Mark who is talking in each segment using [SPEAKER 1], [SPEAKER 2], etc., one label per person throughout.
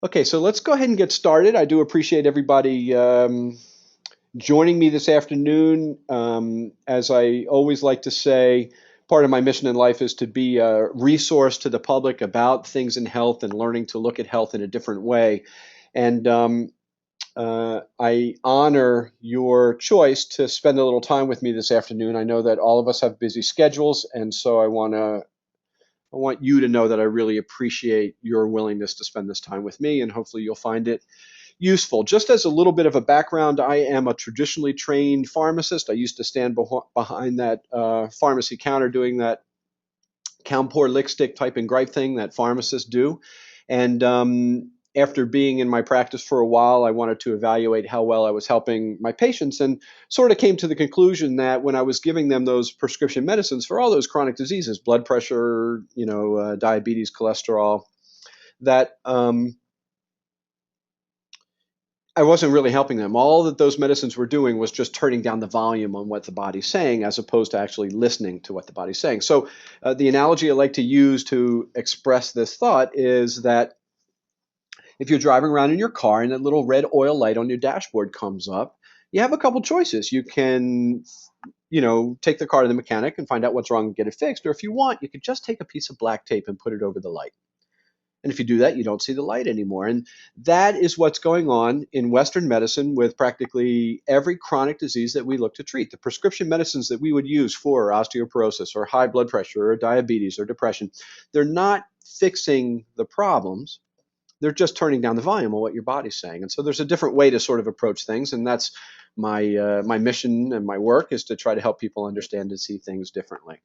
[SPEAKER 1] Okay, so let's go ahead and get started. I do appreciate everybody joining me this afternoon. As I always like to say, part of my mission in life is to be a resource to the public about things in health and learning to look at health in a different way. And I honor your choice to spend a little time with me this afternoon. I know that all of us have busy schedules, and so I want you to know that I really appreciate your willingness to spend this time with me, and hopefully you'll find it useful. Just as a little bit of a background, I am a traditionally trained pharmacist. I used to stand behind that pharmacy counter doing that count, pour, lick, stick type and gripe thing that pharmacists do. And after being in my practice for a while, I wanted to evaluate how well I was helping my patients, and sort of came to the conclusion that when I was giving them those prescription medicines for all those chronic diseases, blood pressure, diabetes, cholesterol, that I wasn't really helping them. All that those medicines were doing was just turning down the volume on what the body's saying, as opposed to actually listening to what the body's saying. So the analogy I like to use to express this thought is that if you're driving around in your car and that little red oil light on your dashboard comes up, you have a couple choices. You can, take the car to the mechanic and find out what's wrong and get it fixed. Or if you want, you could just take a piece of black tape and put it over the light. And if you do that, you don't see the light anymore. And that is what's going on in Western medicine with practically every chronic disease that we look to treat. The prescription medicines that we would use for osteoporosis or high blood pressure or diabetes or depression, they're not fixing the problems. They're just turning down the volume of what your body's saying. And so there's a different way to sort of approach things. And that's my mission and my work, is to try to help people understand and see things differently.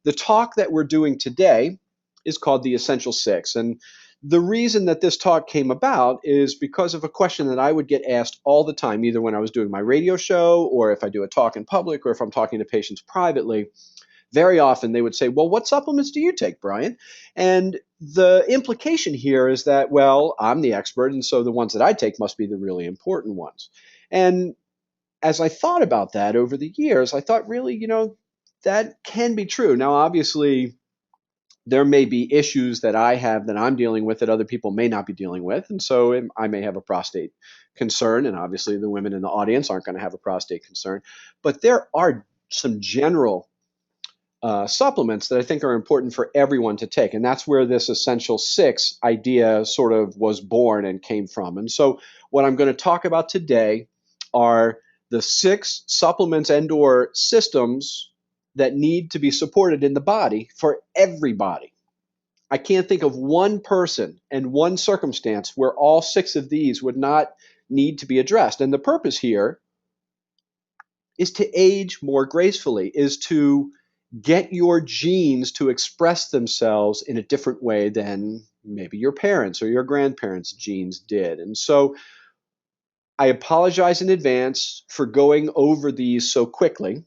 [SPEAKER 1] The talk that we're doing today is called the Essential Six. And the reason that this talk came about is because of a question that I would get asked all the time, either when I was doing my radio show or if I do a talk in public or if I'm talking to patients privately. Very often they would say, well, what supplements do you take, Brian? And the implication here is that, well, I'm the expert, and so the ones that I take must be the really important ones. And as I thought about that over the years, I thought, really, that can be true. Now, obviously, there may be issues that I have that I'm dealing with that other people may not be dealing with. And so I may have a prostate concern, and obviously the women in the audience aren't going to have a prostate concern. But there are some general supplements that I think are important for everyone to take. And that's where this Essential Six idea sort of was born and came from. And so what I'm going to talk about today are the 6 supplements and or systems that need to be supported in the body for everybody. I can't think of one person and one circumstance where all 6 of these would not need to be addressed. And the purpose here is to age more gracefully, is to get your genes to express themselves in a different way than maybe your parents or your grandparents' genes did. And so I apologize in advance for going over these so quickly.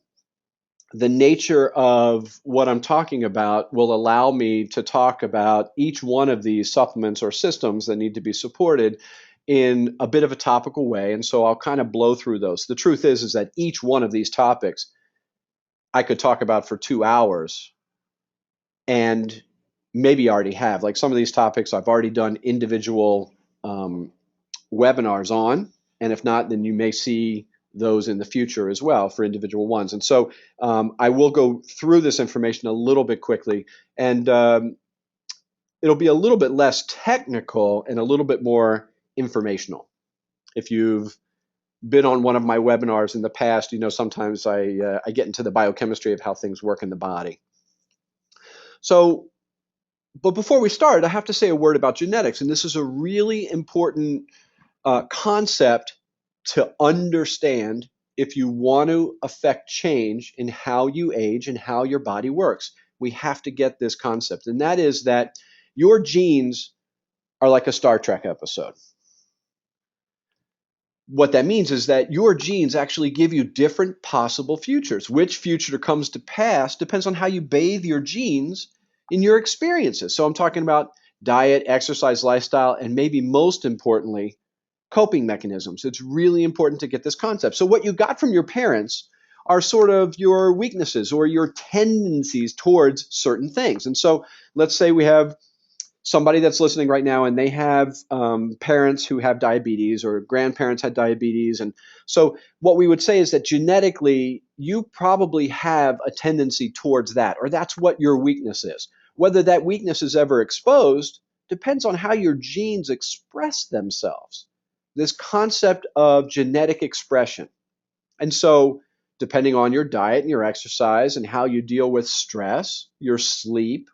[SPEAKER 1] The nature of what I'm talking about will allow me to talk about each one of these supplements or systems that need to be supported in a bit of a topical way. And so I'll kind of blow through those. The truth is that each one of these topics I could talk about for 2 hours, and maybe already have. Like some of these topics I've already done individual webinars on. And if not, then you may see those in the future as well for individual ones. And so I will go through this information a little bit quickly, and it'll be a little bit less technical and a little bit more informational. If you've been on one of my webinars in the past, sometimes I get into the biochemistry of how things work in the body. So, but before we start, I have to say a word about genetics, and this is a really important concept to understand if you want to affect change in how you age and how your body works. We have to get this concept, and that is that your genes are like a Star Trek episode. What that means is that your genes actually give you different possible futures. Which future comes to pass depends on how you bathe your genes in your experiences. So I'm talking about diet, exercise, lifestyle, and maybe most importantly, coping mechanisms. It's really important to get this concept. So what you got from your parents are sort of your weaknesses or your tendencies towards certain things. And so let's say we have somebody that's listening right now and they have parents who have diabetes or grandparents had diabetes. And so what we would say is that genetically, you probably have a tendency towards that, or that's what your weakness is. Whether that weakness is ever exposed depends on how your genes express themselves. This concept of genetic expression. And so, depending on your diet and your exercise and how you deal with stress, your sleep,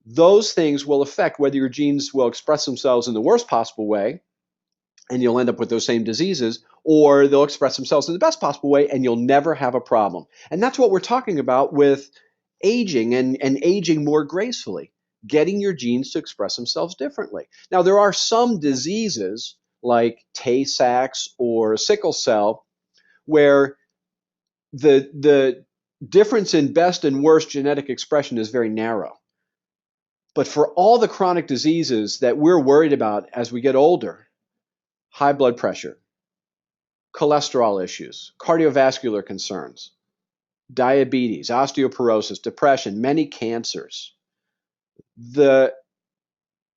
[SPEAKER 1] those things will affect whether your genes will express themselves in the worst possible way and you'll end up with those same diseases, or they'll express themselves in the best possible way and you'll never have a problem. And that's what we're talking about with aging and aging more gracefully, getting your genes to express themselves differently. Now, there are some diseases like Tay-Sachs or sickle cell where the difference in best and worst genetic expression is very narrow. But for all the chronic diseases that we're worried about as we get older, high blood pressure, cholesterol issues, cardiovascular concerns, diabetes, osteoporosis, depression, many cancers, the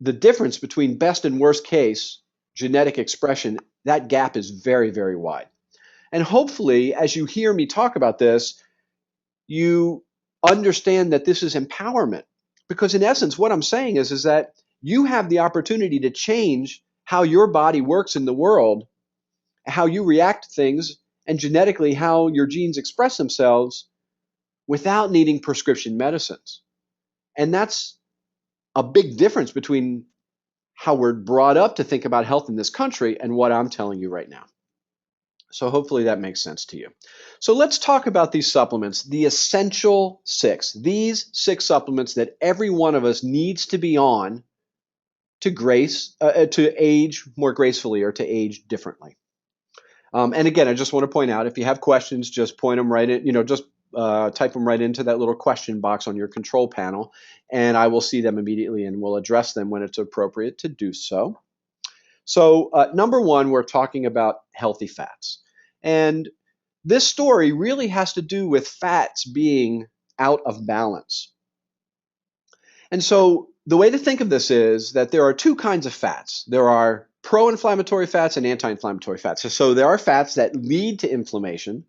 [SPEAKER 1] difference between best and worst case genetic expression, that gap is very, very wide. And hopefully, as you hear me talk about this, you understand that this is empowerment. Because in essence, what I'm saying is that you have the opportunity to change how your body works in the world, how you react to things, and genetically how your genes express themselves without needing prescription medicines. And that's a big difference between how we're brought up to think about health in this country and what I'm telling you right now. So hopefully that makes sense to you. So let's talk about these supplements, the essential six. These six supplements that every one of us needs to be on to age more gracefully or to age differently. And again, I just want to point out, if you have questions, just point them right in, just type them right into that little question box on your control panel, and I will see them immediately and will address them when it's appropriate to do so. So number one, we're talking about healthy fats. And this story really has to do with fats being out of balance. And so the way to think of this is that there are two kinds of fats. There are pro-inflammatory fats and anti-inflammatory fats. So there are fats that lead to inflammation.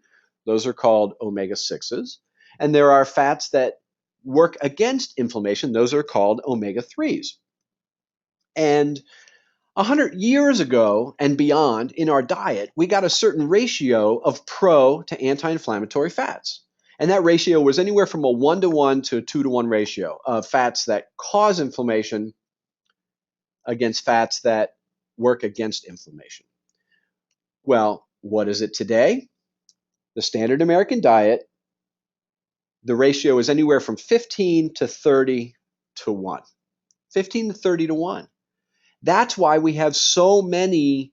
[SPEAKER 1] Those are called omega-6s. And there are fats that work against inflammation. Those are called omega-3s. And 100 years ago and beyond in our diet, we got a certain ratio of pro to anti-inflammatory fats. And that ratio was anywhere from a 1-to-1 to a 2-to-1 ratio of fats that cause inflammation against fats that work against inflammation. Well, what is it today? The standard American diet, the ratio is anywhere from 15 to 30 to 1. 15 to 30 to 1. That's why we have so many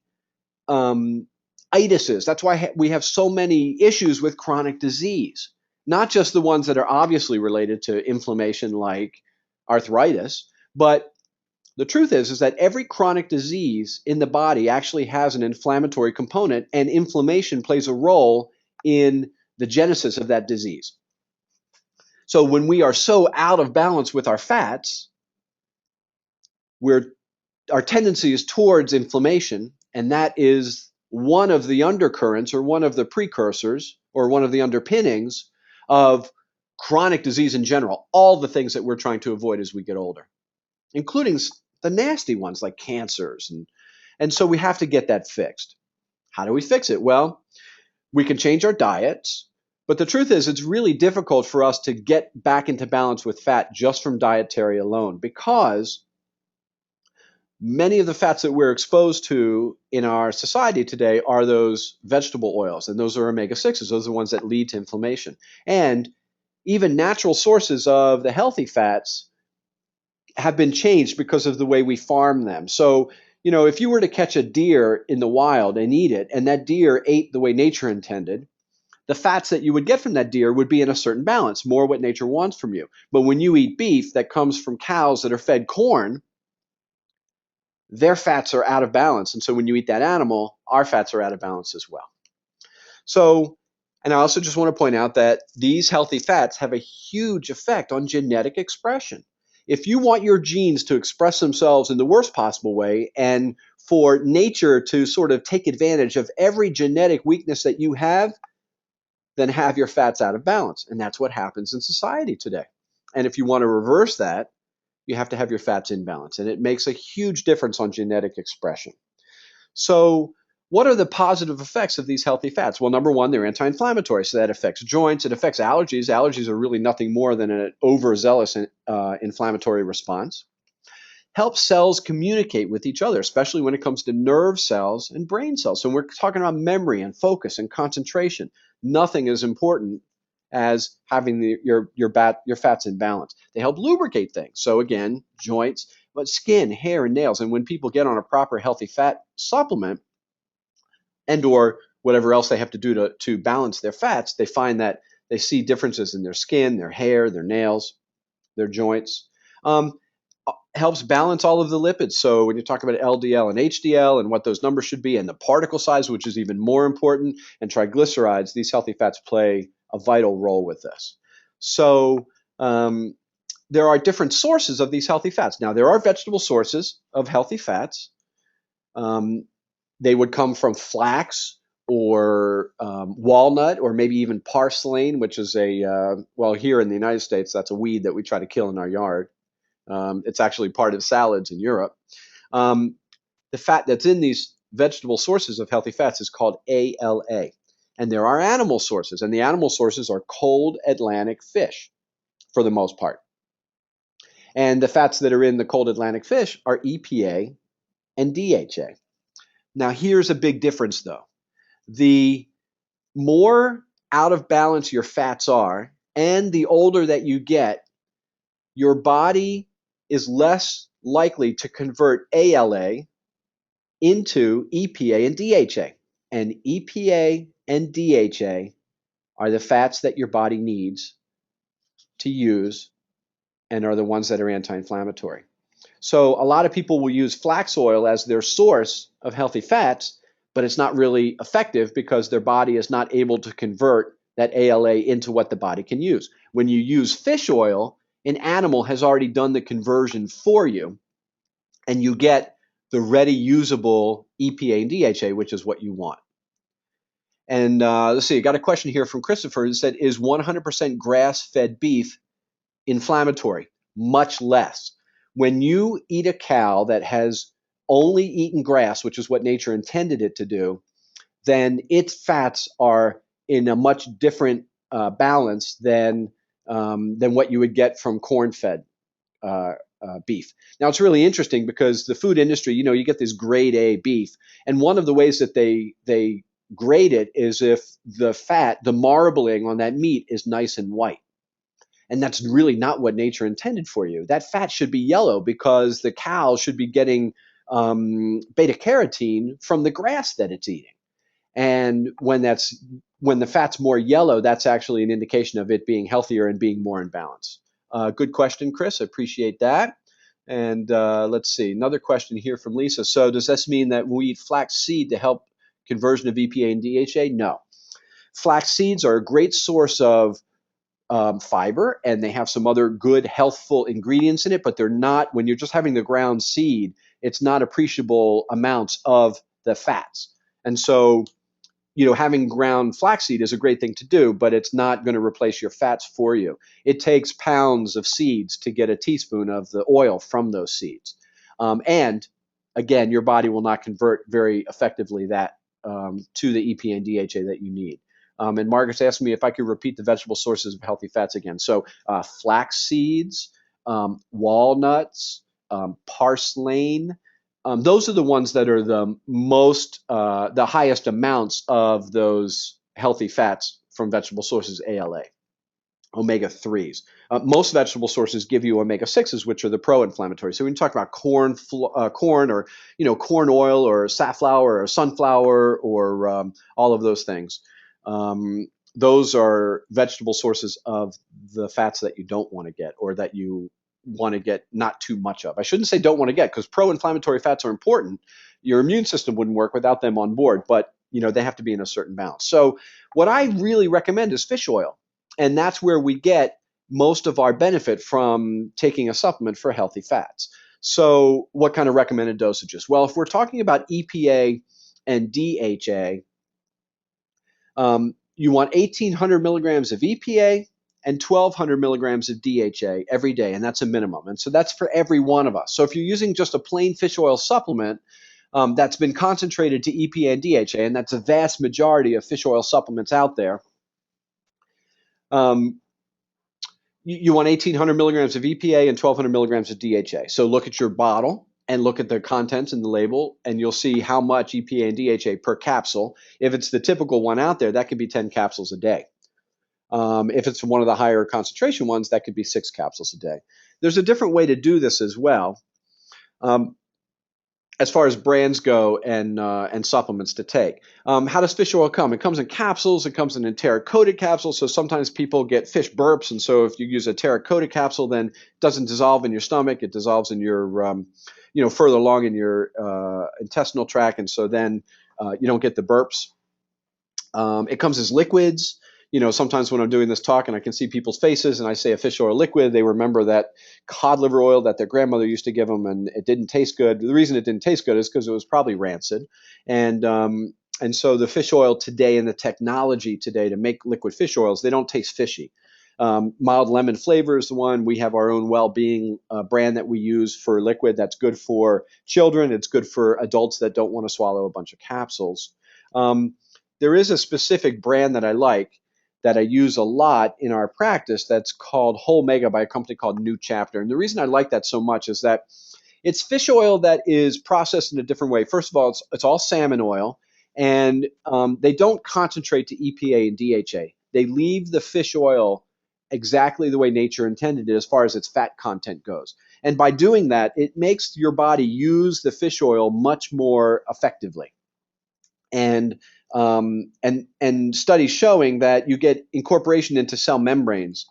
[SPEAKER 1] itises. That's why we have so many issues with chronic disease, not just the ones that are obviously related to inflammation like arthritis, but the truth is that every chronic disease in the body actually has an inflammatory component, and inflammation plays a role in the genesis of that disease. So when we are so out of balance with our fats, our tendency is towards inflammation, and that is one of the undercurrents or one of the precursors or one of the underpinnings of chronic disease in general, all the things that we're trying to avoid as we get older, including the nasty ones like cancers. And so we have to get that fixed. How do we fix it? Well, we can change our diets, but the truth is it's really difficult for us to get back into balance with fat just from dietary alone, because many of the fats that we're exposed to in our society today are those vegetable oils, and those are omega-6s. Those are the ones that lead to inflammation. And even natural sources of the healthy fats have been changed because of the way we farm them. So, if you were to catch a deer in the wild and eat it, and that deer ate the way nature intended, the fats that you would get from that deer would be in a certain balance, more what nature wants from you. But when you eat beef that comes from cows that are fed corn, their fats are out of balance. And so when you eat that animal, our fats are out of balance as well. So, and I also just want to point out that these healthy fats have a huge effect on genetic expression. if you want your genes to express themselves in the worst possible way and for nature to sort of take advantage of every genetic weakness that you have, then have your fats out of balance. And that's what happens in society today. And if you want to reverse that, you have to have your fats in balance. And it makes a huge difference on genetic expression. So, what are the positive effects of these healthy fats? Well, number one, they're anti-inflammatory. So that affects joints. It affects allergies. Allergies are really nothing more than an overzealous inflammatory response. Helps cells communicate with each other, especially when it comes to nerve cells and brain cells. So we're talking about memory and focus and concentration. Nothing is important as having your fats in balance. They help lubricate things. So again, joints, but skin, hair, and nails. And when people get on a proper healthy fat supplement and or whatever else they have to do to balance their fats, they find that they see differences in their skin, their hair, their nails, their joints. Helps balance all of the lipids. So when you talk about LDL and HDL and what those numbers should be, and the particle size, which is even more important, and triglycerides, these healthy fats play a vital role with this. So there are different sources of these healthy fats. Now, there are vegetable sources of healthy fats. They would come from flax or walnut, or maybe even parslane, which is well, here in the United States, that's a weed that we try to kill in our yard. It's actually part of salads in Europe. The fat that's in these vegetable sources of healthy fats is called ALA. And there are animal sources, and the animal sources are cold Atlantic fish for the most part. And the fats that are in the cold Atlantic fish are EPA and DHA. Now, here's a big difference, though. The more out of balance your fats are, and the older that you get, your body is less likely to convert ALA into EPA and DHA. And EPA and DHA are the fats that your body needs to use and are the ones that are anti-inflammatory. So a lot of people will use flax oil as their source of healthy fats, but it's not really effective because their body is not able to convert that ALA into what the body can use. When you use fish oil, an animal has already done the conversion for you, and you get the ready usable EPA and DHA, which is what you want. And let's see, I got a question here from Christopher who said, is 100% grass-fed beef inflammatory? Much less. When you eat a cow that has only eaten grass, which is what nature intended it to do, then its fats are in a much different balance than what you would get from corn-fed beef. Now, it's really interesting because the food industry, you get this grade A beef, and one of the ways that they grade it is if the fat, the marbling on that meat is nice and white. And that's really not what nature intended for you. That fat should be yellow because the cow should be getting beta carotene from the grass that it's eating. And when the fat's more yellow, that's actually an indication of it being healthier and being more in balance. Good question, Chris. I appreciate that. And let's see, another question here from Lisa. So does this mean that we eat flax seed to help conversion of EPA and DHA? No. Flax seeds are a great source of fiber, and they have some other good healthful ingredients in it, but they're not, when you're just having the ground seed, it's not appreciable amounts of the fats. And so, having ground flaxseed is a great thing to do, but it's not going to replace your fats for you. It takes pounds of seeds to get a teaspoon of the oil from those seeds. And again, your body will not convert very effectively that to the EPA and DHA that you need. And Margaret's asked me if I could repeat the vegetable sources of healthy fats again. So flax seeds, walnuts, parslane. Those are the ones that are the highest amounts of those healthy fats from vegetable sources, ALA, omega-3s. Most vegetable sources give you omega-6s, which are the pro-inflammatory. So when you talk about corn or corn oil or safflower or sunflower or all of those things, those are vegetable sources of the fats that you don't want to get, or that you want to get not too much of. I shouldn't say don't want to get, because pro-inflammatory fats are important. Your immune system wouldn't work without them on board, but they have to be in a certain balance. So what I really recommend is fish oil, and that's where we get most of our benefit from taking a supplement for healthy fats. So what kind of recommended dosages? Well, if we're talking about EPA and DHA, you want 1,800 milligrams of EPA and 1,200 milligrams of DHA every day, and that's a minimum. And so that's for every one of us. So if you're using just a plain fish oil supplement that's been concentrated to EPA and DHA, and that's a vast majority of fish oil supplements out there, you want 1,800 milligrams of EPA and 1,200 milligrams of DHA. So look at your bottle and look at the contents in the label, and you'll see how much EPA and DHA per capsule. If it's the typical one out there, that could be 10 capsules a day. If it's one of the higher concentration ones, that could be 6 capsules a day. There's a different way to do this as well. As far as brands go and supplements to take. How does fish oil come? It comes in capsules. It comes in enteric-coated capsules. So sometimes people get fish burps, and so if you use a enteric-coated capsule, then it doesn't dissolve in your stomach. It dissolves in your, further along in your intestinal tract, and so then you don't get the burps. It comes as liquids. Sometimes when I'm doing this talk and I can see people's faces and I say a fish oil liquid, they remember that cod liver oil that their grandmother used to give them, and it didn't taste good. The reason it didn't taste good is because it was probably rancid. And so the fish oil today and the technology today to make liquid fish oils, they don't taste fishy. Mild lemon flavor is the one. We have our own Well-Being brand that we use for liquid that's good for children. It's good for adults that don't want to swallow a bunch of capsules. There is a specific brand that I like that I use a lot in our practice that's called Whole Mega by a company called New Chapter. And the reason I like that so much is that it's fish oil that is processed in a different way. First of all, it's all salmon oil, and they don't concentrate to EPA and DHA. They leave the fish oil exactly the way nature intended it as far as its fat content goes. And by doing that, it makes your body use the fish oil much more effectively. And studies showing that you get incorporation into cell membranes,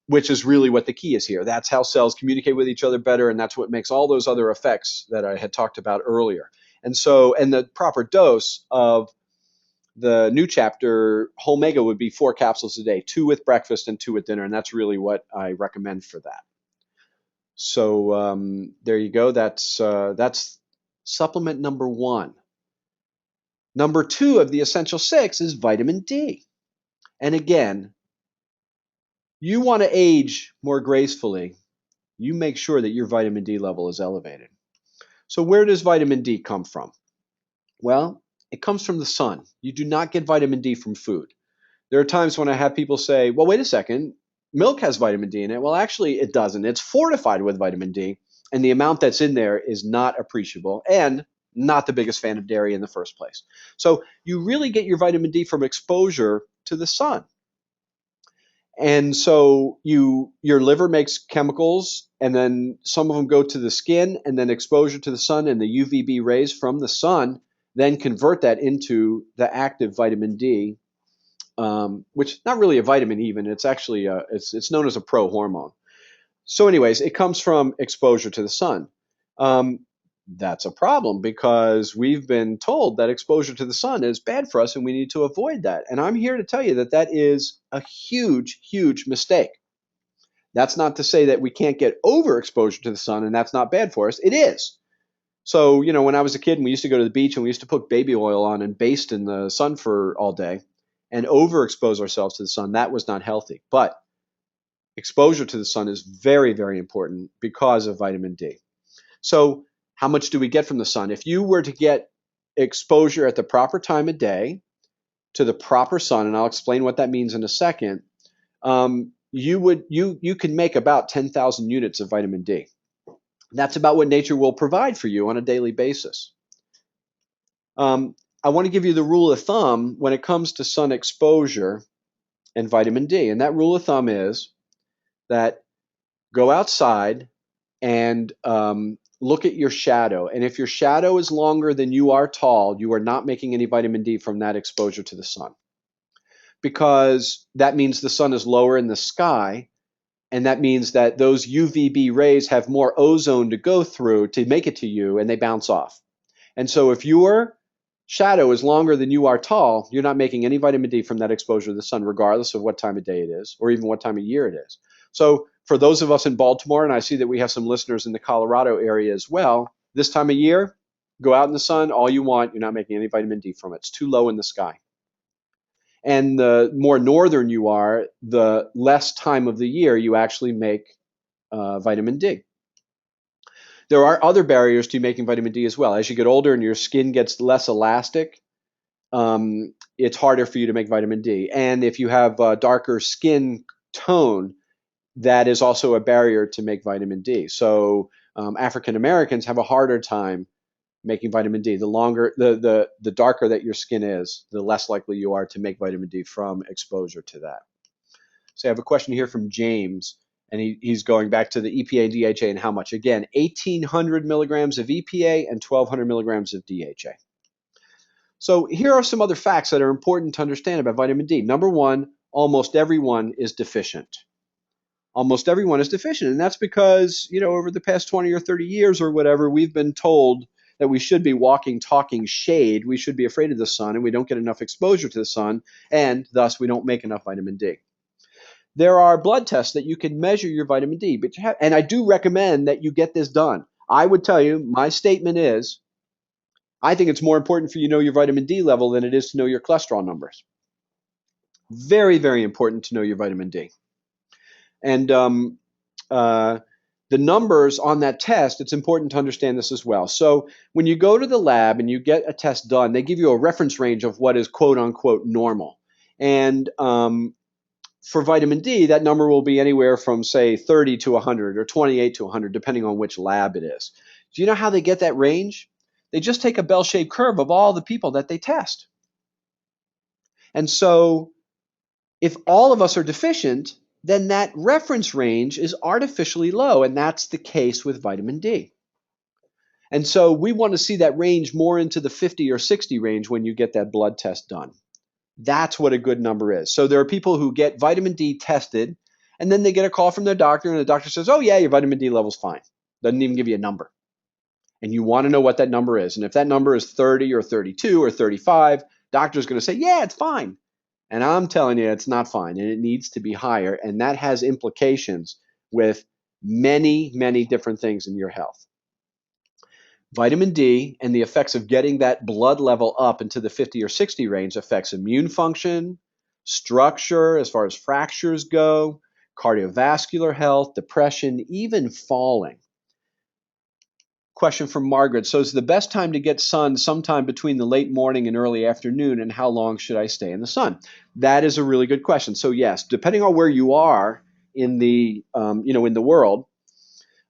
[SPEAKER 1] which is really what the key is here. That's how cells communicate with each other better, and that's what makes all those other effects that I had talked about earlier. And the proper dose of the New Chapter Whole Mega would be 4 capsules a day, 2 with breakfast and 2 with dinner, and that's really what I recommend for that. So there you go. That's supplement number 1. Number 2 of the essential 6 is vitamin D. And again, you want to age more gracefully. You make sure that your vitamin D level is elevated. So where does vitamin D come from? Well, it comes from the sun. You do not get vitamin D from food. There are times when I have people say, well, wait a second, milk has vitamin D in it. Well, actually, it doesn't. It's fortified with vitamin D, and the amount that's in there is not appreciable, and not the biggest fan of dairy in the first place. So you really get your vitamin D from exposure to the sun. And so your liver makes chemicals, and then some of them go to the skin, and then exposure to the sun and the UVB rays from the sun then convert that into the active vitamin D, which not really a vitamin even. It's actually it's known as a prohormone. So anyways, it comes from exposure to the sun. That's a problem because we've been told that exposure to the sun is bad for us and we need to avoid that. And I'm here to tell you that that is a huge, huge mistake. That's not to say that we can't get overexposure to the sun and that's not bad for us. It is. So, when I was a kid and we used to go to the beach and we used to put baby oil on and baste in the sun for all day and overexpose ourselves to the sun, that was not healthy. But exposure to the sun is very, very important because of vitamin D. So how much do we get from the sun? If you were to get exposure at the proper time of day to the proper sun, and I'll explain what that means in a second, you can make about 10,000 units of vitamin D. That's about what nature will provide for you on a daily basis. I want to give you the rule of thumb when it comes to sun exposure and vitamin D. And that rule of thumb is that go outside and look at your shadow. And if your shadow is longer than you are tall, you are not making any vitamin D from that exposure to the sun. Because that means the sun is lower in the sky, and that means that those UVB rays have more ozone to go through to make it to you, and they bounce off. And so if your shadow is longer than you are tall, you're not making any vitamin D from that exposure to the sun, regardless of what time of day it is, or even what time of year it is. So for those of us in Baltimore, and I see that we have some listeners in the Colorado area as well, this time of year, go out in the sun all you want. You're not making any vitamin D from it. It's too low in the sky. And the more northern you are, the less time of the year you actually make vitamin D. There are other barriers to making vitamin D as well. As you get older and your skin gets less elastic, it's harder for you to make vitamin D. And if you have a darker skin tone, that is also a barrier to make vitamin D. So African Americans have a harder time making vitamin D. The darker that your skin is, the less likely you are to make vitamin D from exposure to that. So I have a question here from James, and he's going back to the EPA and DHA and how much. Again, 1,800 milligrams of EPA and 1,200 milligrams of DHA. So here are some other facts that are important to understand about vitamin D. Number one, almost everyone is deficient. Almost everyone is deficient, and that's because, over the past 20 or 30 years or whatever, we've been told that we should be walking, talking shade. We should be afraid of the sun, and we don't get enough exposure to the sun, and thus we don't make enough vitamin D. There are blood tests that you can measure your vitamin D, and I do recommend that you get this done. I would tell you, my statement is, I think it's more important for you to know your vitamin D level than it is to know your cholesterol numbers. Very, very important to know your vitamin D. And the numbers on that test, it's important to understand this as well. So when you go to the lab and you get a test done, they give you a reference range of what is quote unquote normal. And for vitamin D, that number will be anywhere from, say, 30 to 100 or 28 to 100, depending on which lab it is. Do you know how they get that range? They just take a bell-shaped curve of all the people that they test. And so if all of us are deficient, then that reference range is artificially low, and that's the case with vitamin D. And so we want to see that range more into the 50 or 60 range when you get that blood test done. That's what a good number is. So there are people who get vitamin D tested, and then they get a call from their doctor, and the doctor says, oh yeah, your vitamin D level's fine. Doesn't even give you a number. And you want to know what that number is. And if that number is 30 or 32 or 35, doctor's going to say, yeah, it's fine. And I'm telling you, it's not fine, and it needs to be higher. And that has implications with many, many different things in your health. Vitamin D and the effects of getting that blood level up into the 50 or 60 range affects immune function, structure as far as fractures go, cardiovascular health, depression, even falling. Question from Margaret. So is the best time to get sun sometime between the late morning and early afternoon, and how long should I stay in the sun? That is a really good question. So yes, depending on where you are in the in the world,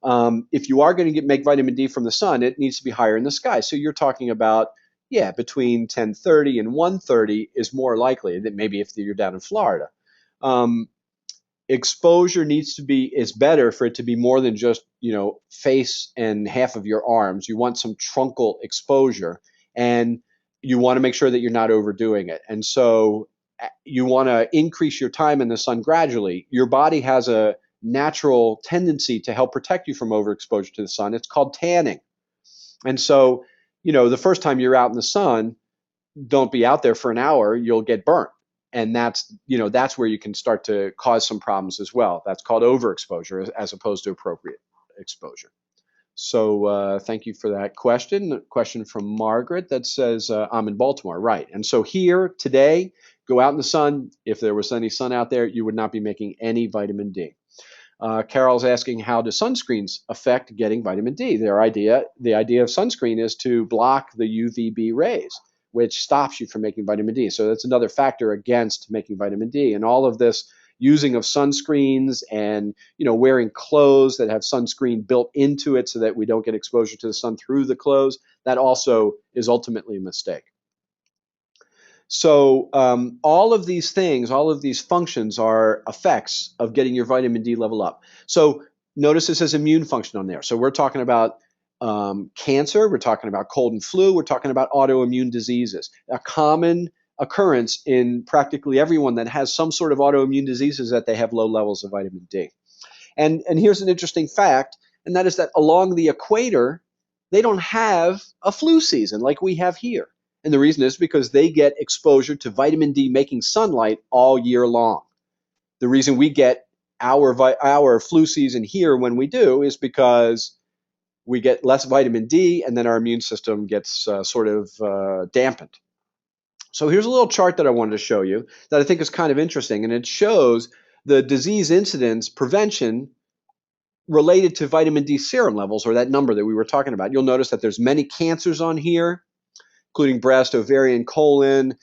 [SPEAKER 1] if you are going to make vitamin D from the sun, it needs to be higher in the sky. So you're talking about between 10:30 and 1:30 is more likely than maybe if you're down in Florida. Exposure is better for it to be more than just, face and half of your arms. You want some truncal exposure, and you want to make sure that you're not overdoing it. And so you want to increase your time in the sun gradually. Your body has a natural tendency to help protect you from overexposure to the sun. It's called tanning. And so, the first time you're out in the sun, don't be out there for an hour, you'll get burnt. And that's where you can start to cause some problems as well. That's called overexposure as opposed to appropriate exposure. So thank you for that question. A question from Margaret that says, I'm in Baltimore, right? And so here today, go out in the sun. If there was any sun out there, you would not be making any vitamin D. Carol's asking, how do sunscreens affect getting vitamin D? The idea of sunscreen is to block the UVB rays, which stops you from making vitamin D. So that's another factor against making vitamin D. And all of this using of sunscreens and wearing clothes that have sunscreen built into it so that we don't get exposure to the sun through the clothes, that also is ultimately a mistake. So all of these things, all of these functions are effects of getting your vitamin D level up. So notice it says immune function on there. So we're talking about cancer, we're talking about cold and flu, we're talking about autoimmune diseases. A common occurrence in practically everyone that has some sort of autoimmune disease is that they have low levels of vitamin D. And here's an interesting fact, and that is that along the equator, they don't have a flu season like we have here. And the reason is because they get exposure to vitamin D making sunlight all year long. The reason we get our flu season here when we do is because we get less vitamin D, and then our immune system gets dampened. So here's a little chart that I wanted to show you that I think is kind of interesting, and it shows the disease incidence prevention related to vitamin D serum levels, or that number that we were talking about. You'll notice that there's many cancers on here, including breast, ovarian, colon,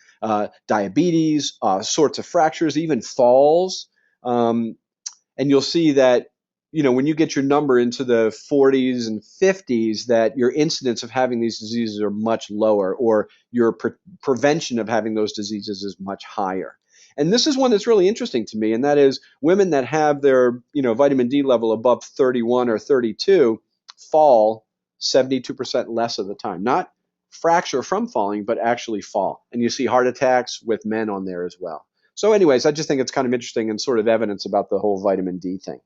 [SPEAKER 1] diabetes, sorts of fractures, even falls. And you'll see that, when you get your number into the 40s and 50s, that your incidence of having these diseases are much lower, or your prevention of having those diseases is much higher. And this is one that's really interesting to me, and that is women that have their, vitamin D level above 31 or 32 fall 72% less of the time. Not fracture from falling, but actually fall. And you see heart attacks with men on there as well. So anyways, I just think it's kind of interesting and sort of evidence about the whole vitamin D thing.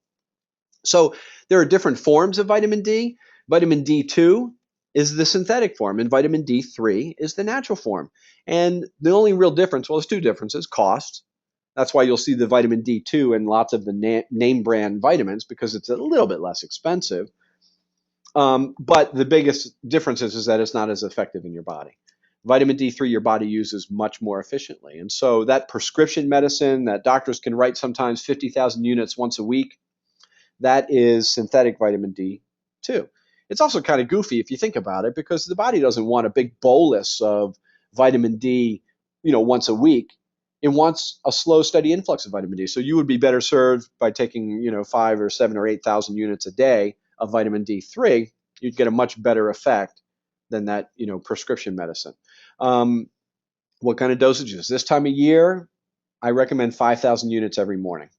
[SPEAKER 1] So there are different forms of vitamin D. Vitamin D2 is the synthetic form, and vitamin D3 is the natural form. And the only real difference, well, there's two differences: cost. That's why you'll see the vitamin D2 in lots of the name brand vitamins, because it's a little bit less expensive. But the biggest difference is that it's not as effective in your body. Vitamin D3 your body uses much more efficiently. And so that prescription medicine that doctors can write sometimes 50,000 units once a week, that is synthetic vitamin D2. It's also kind of goofy if you think about it, because the body doesn't want a big bolus of vitamin D, once a week. It wants a slow, steady influx of vitamin D. So you would be better served by taking, 5 or 7 or 8,000 units a day of vitamin D3. You'd get a much better effect than that, prescription medicine. What kind of dosages? This time of year, I recommend 5,000 units every morning.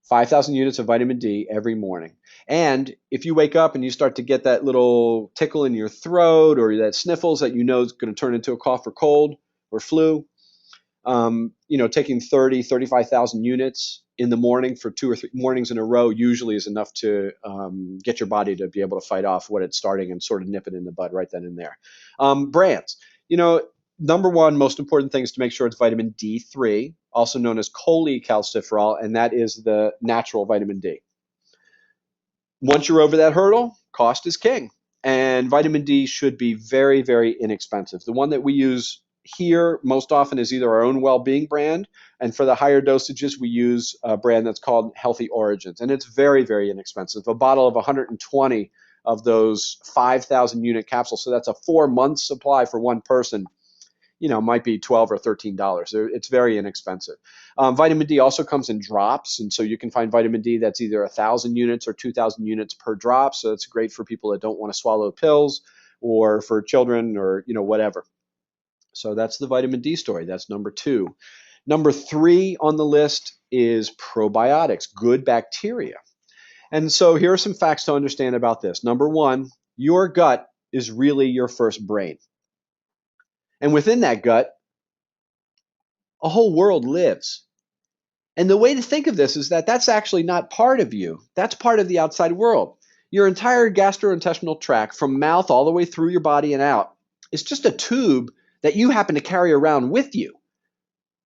[SPEAKER 1] 5,000 units of vitamin D every morning. And if you wake up and you start to get that little tickle in your throat, or that sniffles that is going to turn into a cough or cold or flu, taking 30, 35,000 units in the morning for 2 or 3 mornings in a row usually is enough to get your body to be able to fight off what it's starting and sort of nip it in the bud right then and there. Brands. Number one most important thing is to make sure it's vitamin D3, also known as cholecalciferol, and that is the natural vitamin D. Once you're over that hurdle, cost is king. And vitamin D should be very, very inexpensive. The one that we use here most often is either our own Well-Being brand, and for the higher dosages, we use a brand that's called Healthy Origins, and it's very, very inexpensive. A bottle of 120 of those 5,000 unit capsules, so that's a 4-month supply for one person, might be $12 or $13. It's very inexpensive. Vitamin D also comes in drops, and so you can find vitamin D that's either 1,000 units or 2,000 units per drop. So it's great for people that don't want to swallow pills, or for children, or whatever. So that's the vitamin D story. That's number 2. Number 3 on the list is probiotics, good bacteria. And so here are some facts to understand about this. Number 1, your gut is really your first brain. And within that gut, a whole world lives. And the way to think of this is that that's actually not part of you. That's part of the outside world. Your entire gastrointestinal tract, from mouth all the way through your body and out, is just a tube that you happen to carry around with you.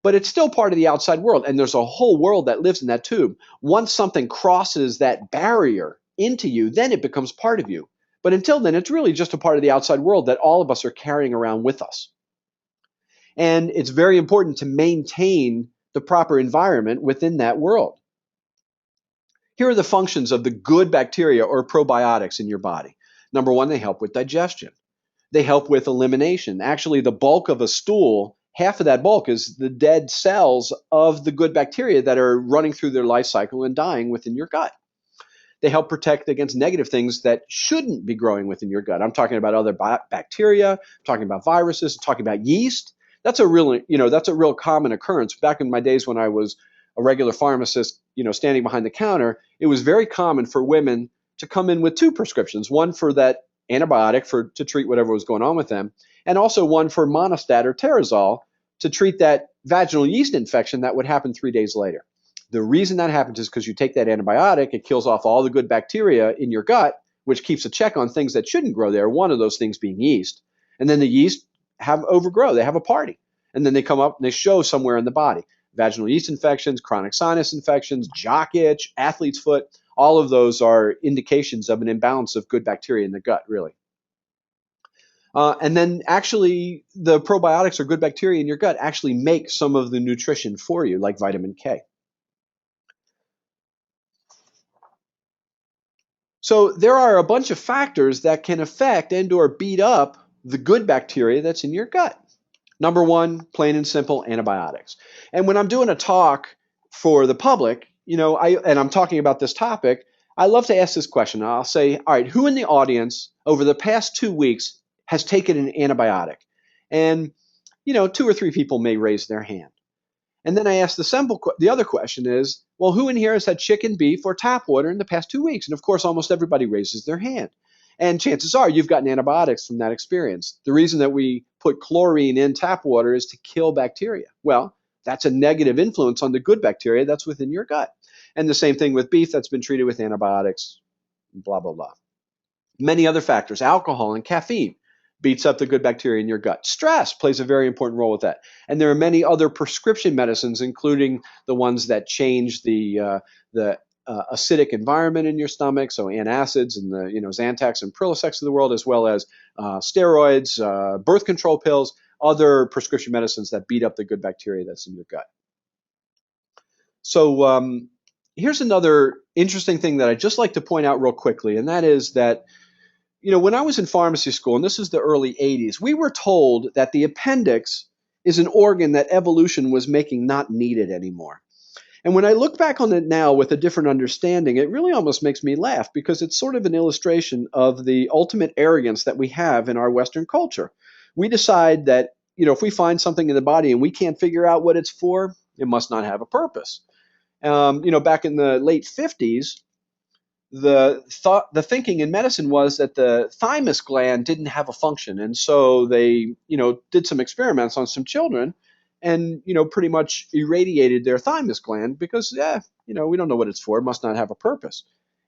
[SPEAKER 1] But it's still part of the outside world, and there's a whole world that lives in that tube. Once something crosses that barrier into you, then it becomes part of you. But until then, it's really just a part of the outside world that all of us are carrying around with us. And it's very important to maintain the proper environment within that world. Here are the functions of the good bacteria or probiotics in your body. Number 1, they help with digestion. They help with elimination. Actually, the bulk of a stool, half of that bulk is the dead cells of the good bacteria that are running through their life cycle and dying within your gut. They help protect against negative things that shouldn't be growing within your gut. I'm talking about other bacteria, I'm talking about viruses, I'm talking about yeast. That's a real common occurrence. Back in my days when I was a regular pharmacist, standing behind the counter, it was very common for women to come in with 2 prescriptions, one for that antibiotic to treat whatever was going on with them, and also one for monostat or Terazol to treat that vaginal yeast infection that would happen 3 days later. The reason that happens is because you take that antibiotic, it kills off all the good bacteria in your gut, which keeps a check on things that shouldn't grow there, one of those things being yeast. And then the yeast overgrow, they have a party. And then they come up and they show somewhere in the body. vaginal yeast infections, chronic sinus infections, jock itch, athlete's foot. All of those are indications of an imbalance of good bacteria in the gut, really. And then actually, the probiotics or good bacteria in your gut actually make some of the nutrition for you, like vitamin K. So there are a bunch of factors that can affect and or beat up the good bacteria that's in your gut. Number one, plain and simple, antibiotics. And when I'm doing a talk for the public, and I'm talking about this topic, I love to ask this question. I'll say, all right, who in the audience over the past 2 weeks has taken an antibiotic? And, 2 or 3 people may raise their hand. And then I ask the other question is, well, who in here has had chicken, beef, or tap water in the past 2 weeks? And of course, almost everybody raises their hand. And chances are you've gotten antibiotics from that experience. The reason that we put chlorine in tap water is to kill bacteria. Well, that's a negative influence on the good bacteria that's within your gut. And the same thing with beef that's been treated with antibiotics, blah, blah, blah. Many other factors, alcohol and caffeine beats up the good bacteria in your gut. Stress plays a very important role with that. And there are many other prescription medicines, including the ones that change the acidic environment in your stomach, so antacids and the Zantacs and Prilosec of the world, as well as steroids, birth control pills, other prescription medicines that beat up the good bacteria that's in your gut. So here's another interesting thing that I'd just like to point out real quickly, and that is that when I was in pharmacy school, and this is the early 80s, we were told that the appendix is an organ that evolution was making not needed anymore. And when I look back on it now with a different understanding, it really almost makes me laugh because it's sort of an illustration of the ultimate arrogance that we have in our Western culture. We decide that, if we find something in the body and we can't figure out what it's for, it must not have a purpose. Back in the late 50s, the thinking in medicine was that the thymus gland didn't have a function, and so they did some experiments on some children, and pretty much irradiated their thymus gland because we don't know what it's for. It must not have a purpose.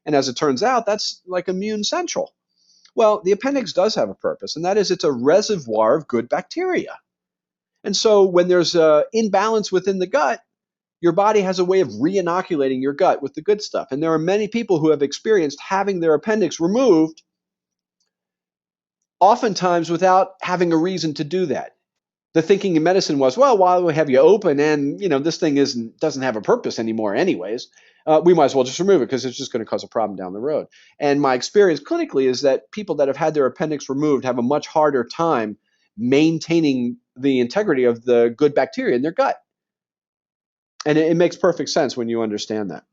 [SPEAKER 1] And as it turns out, that's like immune central. Well, the appendix does have a purpose, and that is it's a reservoir of good bacteria. And so when there's an imbalance within the gut, your body has a way of re-inoculating your gut with the good stuff. And there are many people who have experienced having their appendix removed, oftentimes without having a reason to do that. The thinking in medicine was, well, why do we have you open? And this thing doesn't have a purpose anymore, anyways. We might as well just remove it because it's just going to cause a problem down the road. And my experience clinically is that people that have had their appendix removed have a much harder time maintaining the integrity of the good bacteria in their gut. And it makes perfect sense when you understand that.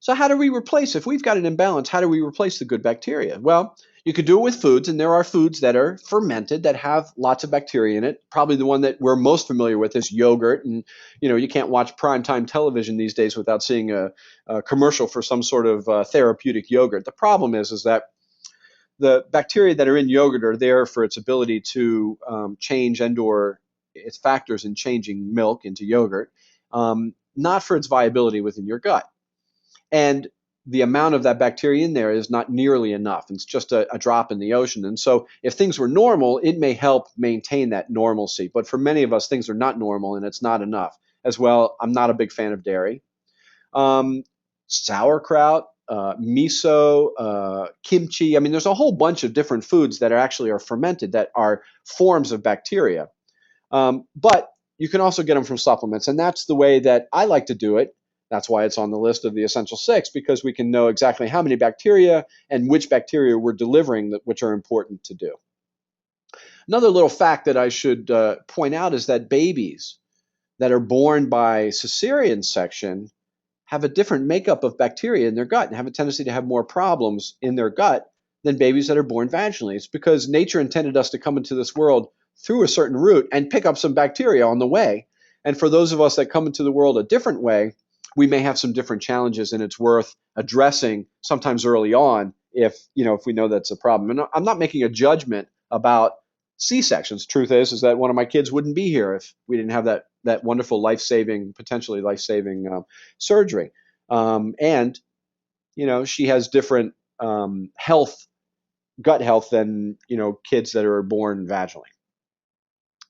[SPEAKER 1] So how do we replace, if we've got an imbalance, how do we replace the good bacteria? Well, you could do it with foods, and there are foods that are fermented that have lots of bacteria in it. Probably the one that we're most familiar with is yogurt. And, you can't watch primetime television these days without seeing a commercial for some sort of therapeutic yogurt. The problem is that the bacteria that are in yogurt are there for its ability to change and or its factors in changing milk into yogurt, not for its viability within your gut. And the amount of that bacteria in there is not nearly enough. It's just a drop in the ocean. And so if things were normal, it may help maintain that normalcy. But for many of us, things are not normal and it's not enough. As well, I'm not a big fan of dairy. Sauerkraut, miso, kimchi. I mean, there's a whole bunch of different foods that are fermented that are forms of bacteria. But you can also get them from supplements. And that's the way that I like to do it. That's why it's on the list of the Essential Six, because we can know exactly how many bacteria and which bacteria we're delivering, which are important to do. Another little fact that I should point out is that babies that are born by cesarean section have a different makeup of bacteria in their gut and have a tendency to have more problems in their gut than babies that are born vaginally. It's because nature intended us to come into this world through a certain route and pick up some bacteria on the way. And for those of us that come into the world a different way, we may have some different challenges, and it's worth addressing sometimes early on if we know that's a problem. And I'm not making a judgment about C-sections. Truth is that one of my kids wouldn't be here if we didn't have that wonderful potentially life-saving surgery. And she has different gut health than kids that are born vaginally.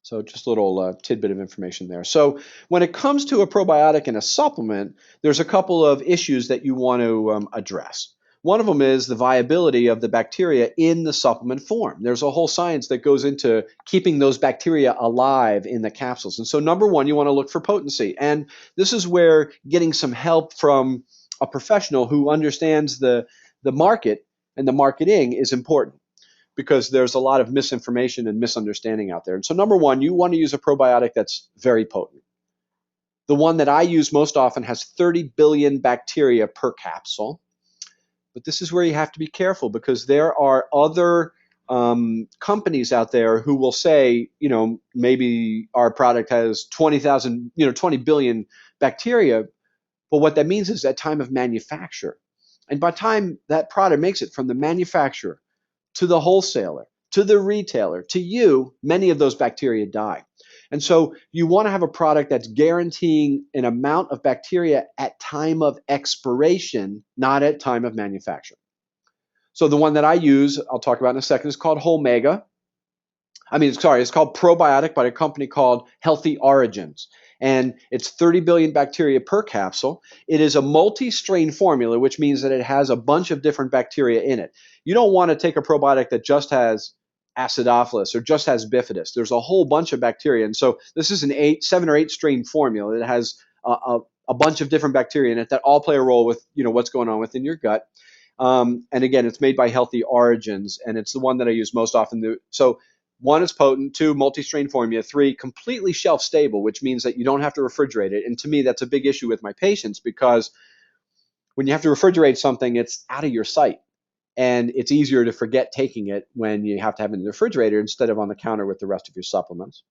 [SPEAKER 1] So just a little tidbit of information there. So when it comes to a probiotic in a supplement, there's a couple of issues that you want to address. One of them is the viability of the bacteria in the supplement form. There's a whole science that goes into keeping those bacteria alive in the capsules. And so number one, you want to look for potency. And this is where getting some help from a professional who understands the market and the marketing is important, because there's a lot of misinformation and misunderstanding out there. And so number one, you want to use a probiotic that's very potent. The one that I use most often has 30 billion bacteria per capsule. But this is where you have to be careful, because there are other companies out there who will say, maybe our product has 20,000, 20 billion bacteria. But what that means is at time of manufacture. And by the time that product makes it from the manufacturer to the wholesaler, to the retailer, to you, many of those bacteria die. And so you want to have a product that's guaranteeing an amount of bacteria at time of expiration, not at time of manufacture. So the one that I use, I'll talk about in a second, is called Whole-Mega. It's called Probiotic by a company called Healthy Origins. And it's 30 billion bacteria per capsule. It is a multi-strain formula, which means that it has a bunch of different bacteria in it. You don't want to take a probiotic that just has Acidophilus or just has Bifidus. There's a whole bunch of bacteria. And so this is an 7 or 8 strain formula that has a bunch of different bacteria in it that all play a role with what's going on within your gut. And again, it's made by Healthy Origins, and it's the one that I use most often. So 1, is potent. 2, multi-strain formula. 3, completely shelf stable, which means that you don't have to refrigerate it. And to me, that's a big issue with my patients, because when you have to refrigerate something, it's out of your sight. And it's easier to forget taking it when you have to have it in the refrigerator instead of on the counter with the rest of your supplements,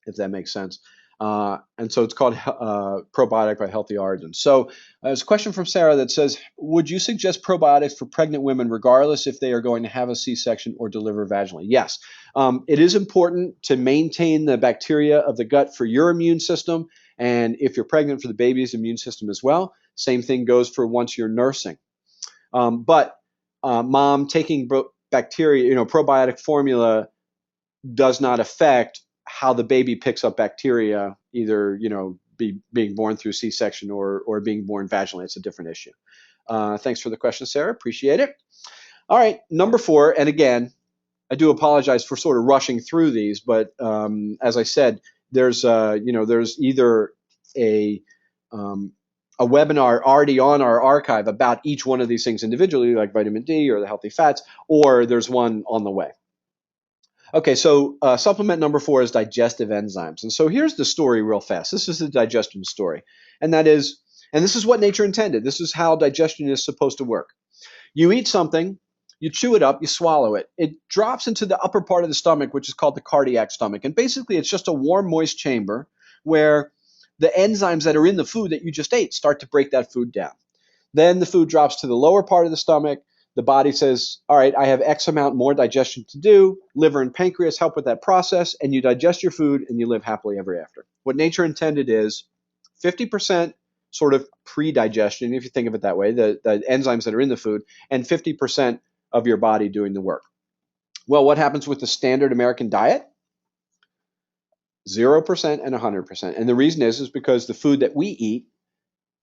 [SPEAKER 1] if that makes sense. And so it's called Probiotic by Healthy Origins. So there's a question from Sarah that says, would you suggest probiotics for pregnant women regardless if they are going to have a C-section or deliver vaginally? Yes. It is important to maintain the bacteria of the gut for your immune system, and if you're pregnant, for the baby's immune system as well. Same thing goes for once you're nursing. But mom taking bacteria, probiotic formula does not affect how the baby picks up bacteria, either being born through C-section or being born vaginally. It's a different issue. Thanks for the question, Sarah. Appreciate it. All right, number 4, and again, I do apologize for sort of rushing through these, but as I said, there's either a webinar already on our archive about each one of these things individually, like vitamin D or the healthy fats, or there's one on the way. Okay, so supplement number 4 is digestive enzymes. And so here's the story real fast. This is the digestion story. And this is what nature intended. This is how digestion is supposed to work. You eat something, you chew it up, you swallow it. It drops into the upper part of the stomach, which is called the cardiac stomach. And basically, it's just a warm, moist chamber where the enzymes that are in the food that you just ate start to break that food down. Then the food drops to the lower part of the stomach. The body says, all right, I have X amount more digestion to do. Liver and pancreas help with that process, and you digest your food and you live happily ever after. What nature intended is 50% sort of pre-digestion, if you think of it that way, the enzymes that are in the food, and 50% of your body doing the work. Well, what happens with the standard American diet? 0% and 100%. And the reason is because the food that we eat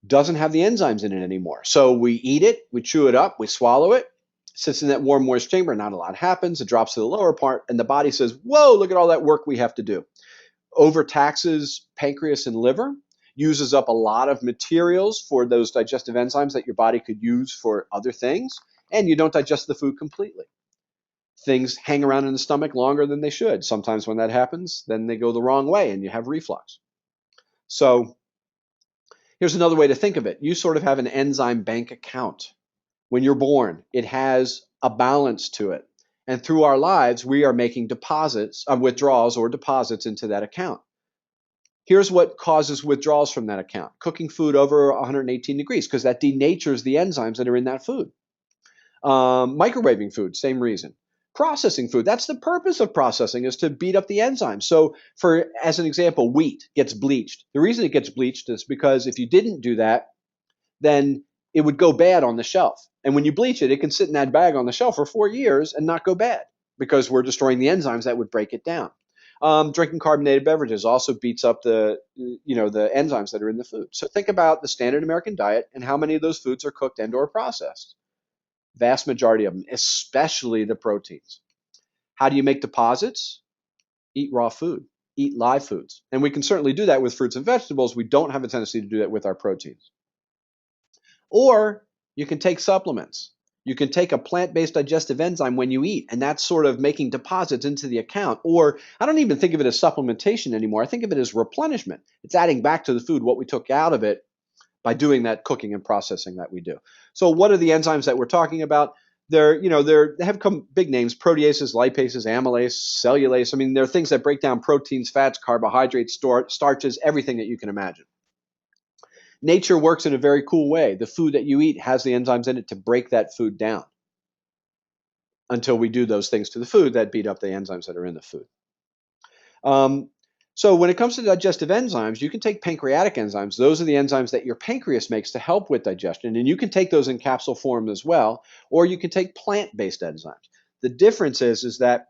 [SPEAKER 1] doesn't have the enzymes in it anymore. So we eat it, we chew it up, we swallow it, sits in that warm, moist chamber, not a lot happens, it drops to the lower part, and the body says, whoa, look at all that work we have to do. Overtaxes pancreas and liver, uses up a lot of materials for those digestive enzymes that your body could use for other things, and you don't digest the food completely. Things hang around in the stomach longer than they should. Sometimes when that happens, then they go the wrong way and you have reflux. So here's another way to think of it. You sort of have an enzyme bank account. When you're born, it has a balance to it. And through our lives, we are making withdrawals or deposits into that account. Here's what causes withdrawals from that account. Cooking food over 118 degrees, because that denatures the enzymes that are in that food. Microwaving food, same reason. Processing food, that's the purpose of processing, is to beat up the enzymes. So as an example, wheat gets bleached. The reason it gets bleached is because if you didn't do that, then it would go bad on the shelf. And when you bleach it, it can sit in that bag on the shelf for 4 years and not go bad, because we're destroying the enzymes that would break it down. Drinking carbonated beverages also beats up the enzymes that are in the food. So think about the standard American diet and how many of those foods are cooked and or processed. Vast majority of them, especially the proteins. How do you make deposits? Eat raw food, eat live foods. And we can certainly do that with fruits and vegetables. We don't have a tendency to do that with our proteins. Or you can take supplements. You can take a plant-based digestive enzyme when you eat, and that's sort of making deposits into the account. Or I don't even think of it as supplementation anymore. I think of it as replenishment. It's adding back to the food what we took out of it by doing that cooking and processing that we do. So what are the enzymes that we're talking about? They have come big names: proteases, lipases, amylase, cellulase. I mean, they're things that break down proteins, fats, carbohydrates, starches, everything that you can imagine. Nature works in a very cool way. The food that you eat has the enzymes in it to break that food down until we do those things to the food that beat up the enzymes that are in the food. So when it comes to digestive enzymes, you can take pancreatic enzymes. Those are the enzymes that your pancreas makes to help with digestion, and you can take those in capsule form as well, or you can take plant-based enzymes. The difference is that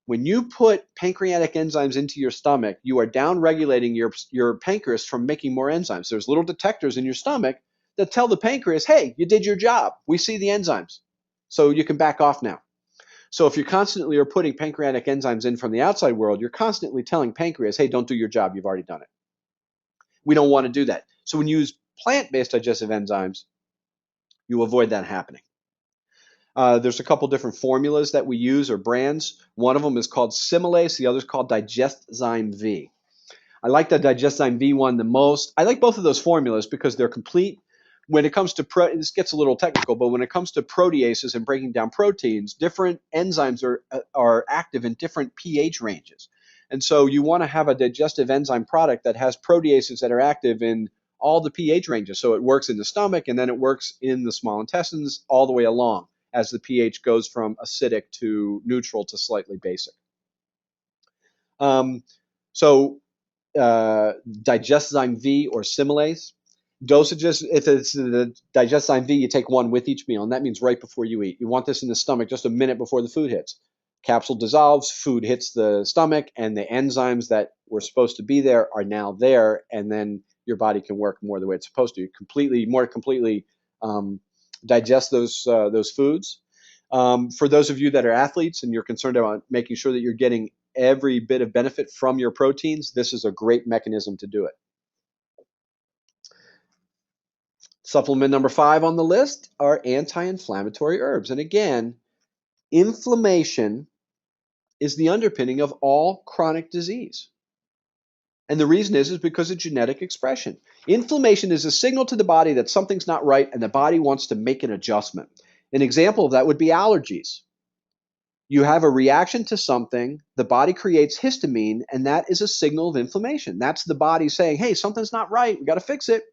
[SPEAKER 1] when you put pancreatic enzymes into your stomach, you are down-regulating your pancreas from making more enzymes. There's little detectors in your stomach that tell the pancreas, hey, you did your job. We see the enzymes. So you can back off now. So if you constantly are putting pancreatic enzymes in from the outside world, you're constantly telling pancreas, hey, don't do your job. You've already done it. We don't want to do that. So when you use plant-based digestive enzymes, you avoid that happening. There's a couple different formulas that we use or brands. One of them is called Similase. The other is called Digeszyme V. I like the Digeszyme V one the most. I like both of those formulas because they're complete. When it comes to this gets a little technical, but when it comes to proteases and breaking down proteins, different enzymes are active in different pH ranges. And so you want to have a digestive enzyme product that has proteases that are active in all the pH ranges. So it works in the stomach and then it works in the small intestines all the way along as the pH goes from acidic to neutral to slightly basic. So Digeszyme V or Similase. Dosages, if it's the Digeszyme V, you take one with each meal, and that means right before you eat. You want this in the stomach just a minute before the food hits. Capsule dissolves, food hits the stomach, and the enzymes that were supposed to be there are now there, and then your body can work more the way it's supposed to. More completely digest those foods. For those of you that are athletes and you're concerned about making sure that you're getting every bit of benefit from your proteins, this is a great mechanism to do it. Supplement number 5 on the list are anti-inflammatory herbs. And again, inflammation is the underpinning of all chronic disease. And the reason is because of genetic expression. Inflammation is a signal to the body that something's not right and the body wants to make an adjustment. An example of that would be allergies. You have a reaction to something, the body creates histamine, and that is a signal of inflammation. That's the body saying, hey, something's not right, we got to fix it.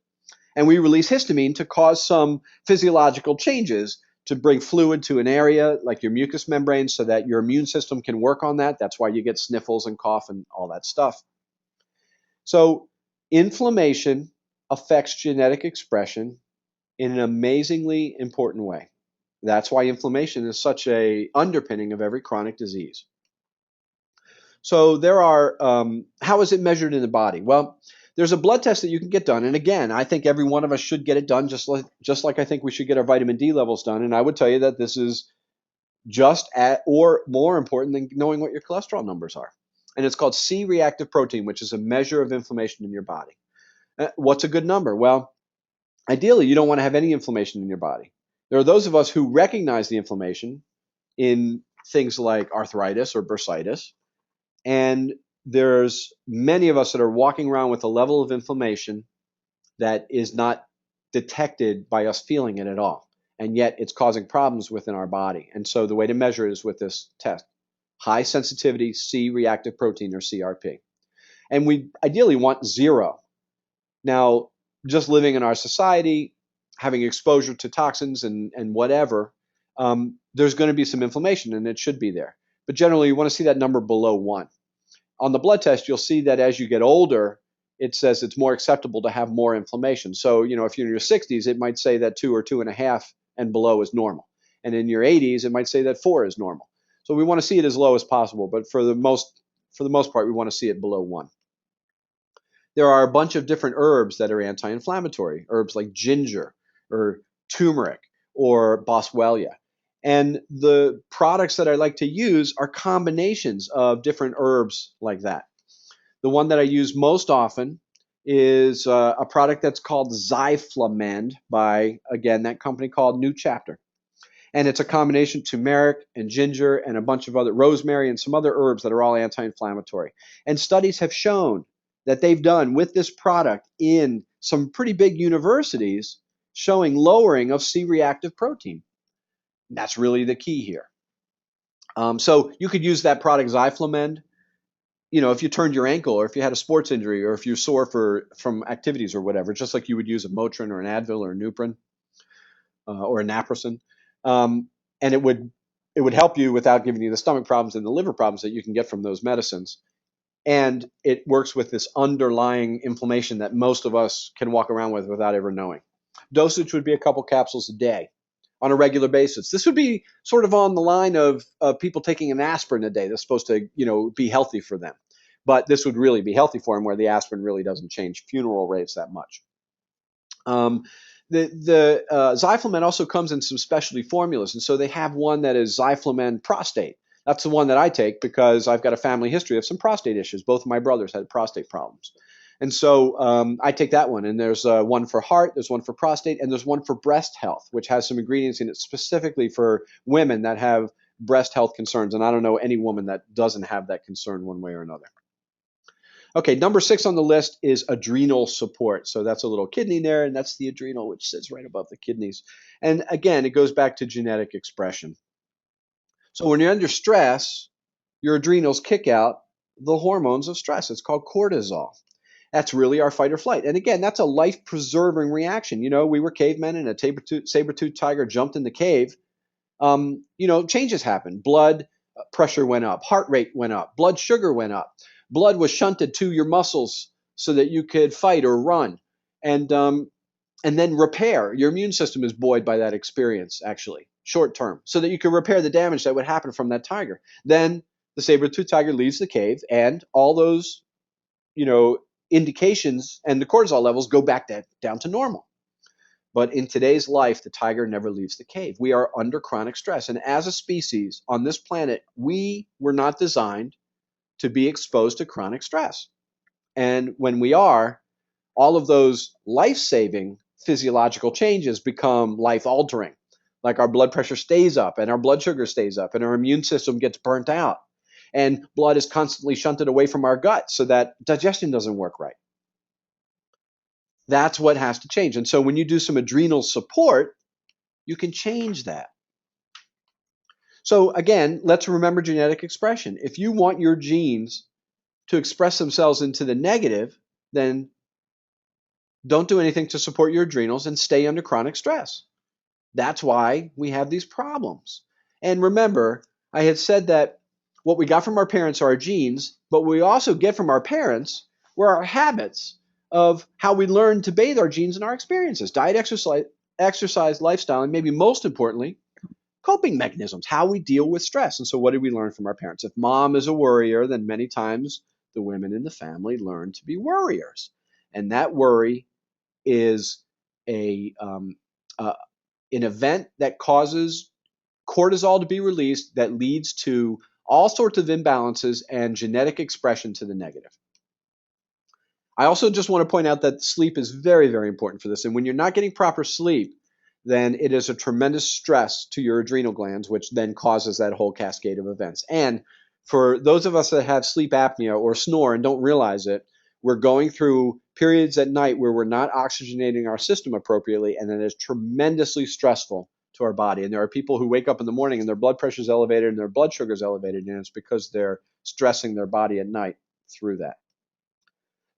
[SPEAKER 1] And we release histamine to cause some physiological changes to bring fluid to an area like your mucous membrane so that your immune system can work on that. That's why you get sniffles and cough and all that stuff. So inflammation affects genetic expression in an amazingly important way. That's why inflammation is such an underpinning of every chronic disease. So there are, how is it measured in the body? Well, there's a blood test that you can get done. And again, I think every one of us should get it done, just like I think we should get our vitamin D levels done. And I would tell you that this is just or more important than knowing what your cholesterol numbers are. And it's called C-reactive protein, which is a measure of inflammation in your body. What's a good number? Well, ideally, you don't want to have any inflammation in your body. There are those of us who recognize the inflammation in things like arthritis or bursitis. And there's many of us that are walking around with a level of inflammation that is not detected by us feeling it at all. And yet it's causing problems within our body. And so the way to measure it is with this test. High sensitivity C-reactive protein or CRP. And we ideally want 0. Now, just living in our society, having exposure to toxins and whatever, there's going to be some inflammation and it should be there. But generally, you want to see that number below 1. On the blood test, you'll see that as you get older, it says it's more acceptable to have more inflammation. So, if you're in your 60s, it might say that 2 or 2.5 and below is normal. And in your 80s, it might say that 4 is normal. So we want to see it as low as possible. But for the most for the most part, we want to see it below 1. There are a bunch of different herbs that are anti-inflammatory, herbs like ginger or turmeric or boswellia. And the products that I like to use are combinations of different herbs like that. The one that I use most often is a product that's called Zyflamend by, again, that company called New Chapter. And it's a combination of turmeric and ginger and a bunch of other rosemary and some other herbs that are all anti-inflammatory. And studies have shown that they've done with this product in some pretty big universities showing lowering of C-reactive protein. That's really the key here. So you could use that product Zyflamend, if you turned your ankle or if you had a sports injury or if you're sore from activities or whatever, just like you would use a Motrin or an Advil or a Nuprin or a Naproxen. And it would help you without giving you the stomach problems and the liver problems that you can get from those medicines. And it works with this underlying inflammation that most of us can walk around with without ever knowing. Dosage would be a couple capsules a day on a regular basis. This would be sort of on the line of people taking an aspirin a day. That's supposed to, be healthy for them. But this would really be healthy for them, where the aspirin really doesn't change funeral rates that much. The Zyflamend also comes in some specialty formulas, and so they have one that is Zyflamend Prostate. That's the one that I take because I've got a family history of some prostate issues. Both of my brothers had prostate problems. And so I take that one, and there's one for heart, there's one for prostate, and there's one for breast health, which has some ingredients in it specifically for women that have breast health concerns. And I don't know any woman that doesn't have that concern one way or another. Okay, number 6 on the list is adrenal support. So that's a little kidney there, and that's the adrenal, which sits right above the kidneys. And again, it goes back to genetic expression. So when you're under stress, your adrenals kick out the hormones of stress. It's called cortisol. That's really our fight or flight. And again, that's a life-preserving reaction. We were cavemen, and a saber-toothed tiger jumped in the cave. Changes happened. Blood pressure went up, heart rate went up, blood sugar went up. Blood was shunted to your muscles so that you could fight or run, and then repair. Your immune system is buoyed by that experience, actually, short term, so that you can repair the damage that would happen from that tiger. Then the saber-toothed tiger leaves the cave, and all those, indications and the cortisol levels go back down to normal. But in today's life, the tiger never leaves the cave. We are under chronic stress, and as a species on this planet, we were not designed to be exposed to chronic stress. And when we are, all of those life-saving physiological changes become life-altering. Like our blood pressure stays up and our blood sugar stays up and our immune system gets burnt out. And blood is constantly shunted away from our gut so that digestion doesn't work right. That's what has to change. And so when you do some adrenal support, you can change that. So again, let's remember genetic expression. If you want your genes to express themselves into the negative, then don't do anything to support your adrenals and stay under chronic stress. That's why we have these problems. And remember, I had said that what we got from our parents are our genes, but what we also get from our parents were our habits of how we learn to bathe our genes in our experiences. Diet, exercise, lifestyle, and maybe most importantly, coping mechanisms, how we deal with stress. And so what did we learn from our parents? If mom is a worrier, then many times the women in the family learn to be worriers. And that worry is an event that causes cortisol to be released that leads to all sorts of imbalances and genetic expression to the negative. I also just want to point out that sleep is very, very important for this. And when you're not getting proper sleep, then it is a tremendous stress to your adrenal glands, which then causes that whole cascade of events. And for those of us that have sleep apnea or snore and don't realize it, we're going through periods at night where we're not oxygenating our system appropriately, and it is tremendously stressful to our body. And there are people who wake up in the morning and their blood pressure is elevated and their blood sugar is elevated, and it's because they're stressing their body at night through that.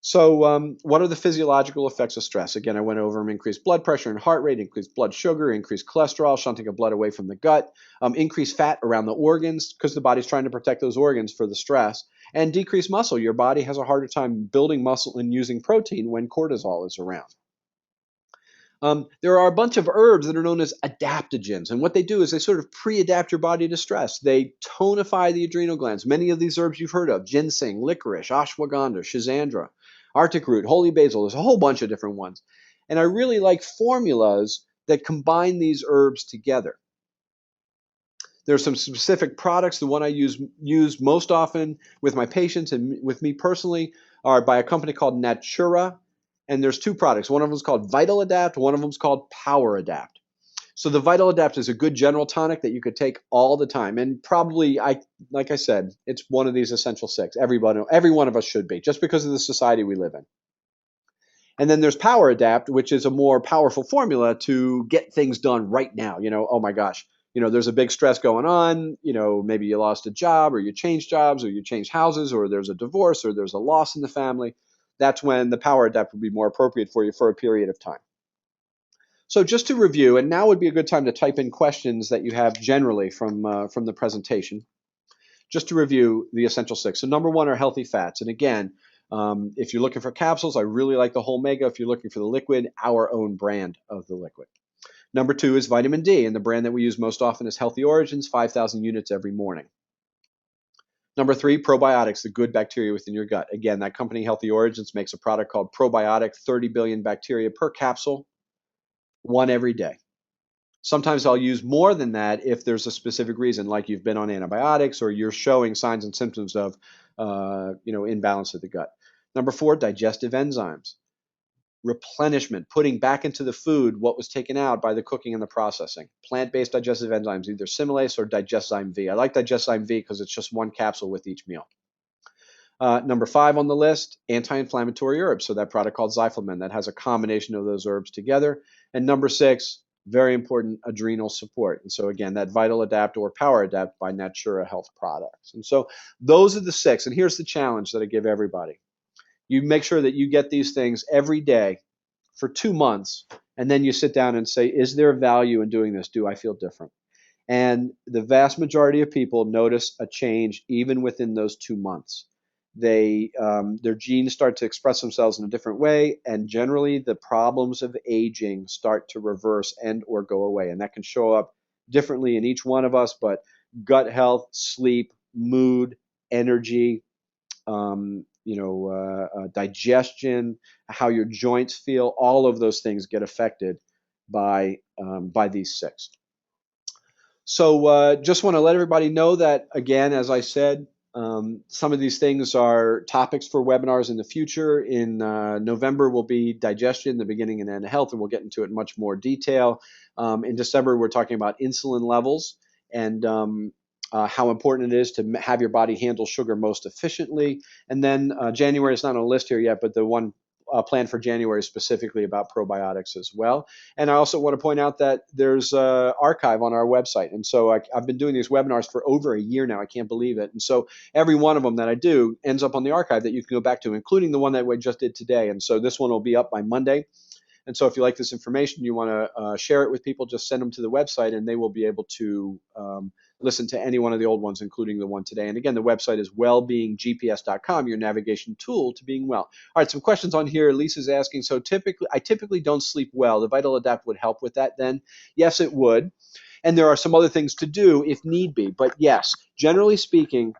[SPEAKER 1] So what are the physiological effects of stress? Again, I went over them: increased blood pressure and heart rate, increased blood sugar, increased cholesterol, shunting of blood away from the gut, increased fat around the organs because the body's trying to protect those organs for the stress, and decreased muscle. Your body has a harder time building muscle and using protein when cortisol is around. There are a bunch of herbs that are known as adaptogens, and what they do is they sort of pre-adapt your body to stress. They tonify the adrenal glands. Many of these herbs you've heard of: ginseng, licorice, ashwagandha, schizandra, arctic root, holy basil. There's a whole bunch of different ones. And I really like formulas that combine these herbs together. There's some specific products. The one I use most often with my patients and with me personally are by a company called Natura. And there's two products. One of them is called Vital Adapt. One of them is called Power Adapt. So the Vital Adapt is a good general tonic that you could take all the time. And probably, like I said, it's one of these essential six. Every one of us should be, just because of the society we live in. And then there's Power Adapt, which is a more powerful formula to get things done right now. Oh my gosh, there's a big stress going on. Maybe you lost a job, or you changed jobs, or you changed houses, or there's a divorce, or there's a loss in the family. That's when the Power Adapt would be more appropriate for you for a period of time. So just to review, and now would be a good time to type in questions that you have generally from the presentation. Just to review the essential six. So number one are healthy fats. And again, if you're looking for capsules, I really like the whole mega. If you're looking for the liquid, our own brand of the liquid. Number two is vitamin D, and the brand that we use most often is Healthy Origins, 5,000 units every morning. Number three, probiotics, the good bacteria within your gut. Again, that company, Healthy Origins, makes a product called Probiotic, 30 billion bacteria per capsule, one every day. Sometimes I'll use more than that if there's a specific reason, like you've been on antibiotics or you're showing signs and symptoms of imbalance of the gut. Number four, digestive enzymes. Replenishment, putting back into the food what was taken out by the cooking and the processing. Plant-based digestive enzymes, either Similase or Digeszyme V. I like Digeszyme V because it's just one capsule with each meal. Number five on the list, anti-inflammatory herbs. So that product called Zyflamen that has a combination of those herbs together. And number six, very important, adrenal support. And so again, that Vital Adapt or Power Adapt by Natura Health Products. And so those are the six. And here's the challenge that I give everybody. You make sure that you get these things every day for 2 months, and then you sit down and say, is there value in doing this? Do I feel different? And the vast majority of people notice a change even within those 2 months. Their genes start to express themselves in a different way, and generally the problems of aging start to reverse and or go away. And that can show up differently in each one of us, but gut health, sleep, mood, energy, digestion, how your joints feel, all of those things get affected by these six. So just want to let everybody know that, again, as I said, some of these things are topics for webinars in the future. In November will be digestion, the beginning and end of health, and we'll get into it in much more detail. In December, we're talking about insulin levels and how important it is to have your body handle sugar most efficiently. And then January is not on a list here yet, but the one planned for January is specifically about probiotics as well. And I also want to point out that there's an archive on our website. And so I've been doing these webinars for over a year now. I can't believe it. And so every one of them that I do ends up on the archive that you can go back to, including the one that we just did today. And so this one will be up by Monday. And so if you like this information, you want to share it with people, just send them to the website and they will be able to listen to any one of the old ones, including the one today. And again, the website is wellbeinggps.com, your navigation tool to being well. All right, some questions on here. Lisa's asking, so I typically don't sleep well. The Vital Adapt would help with that then? Yes, it would. And there are some other things to do if need be. But yes, generally speaking,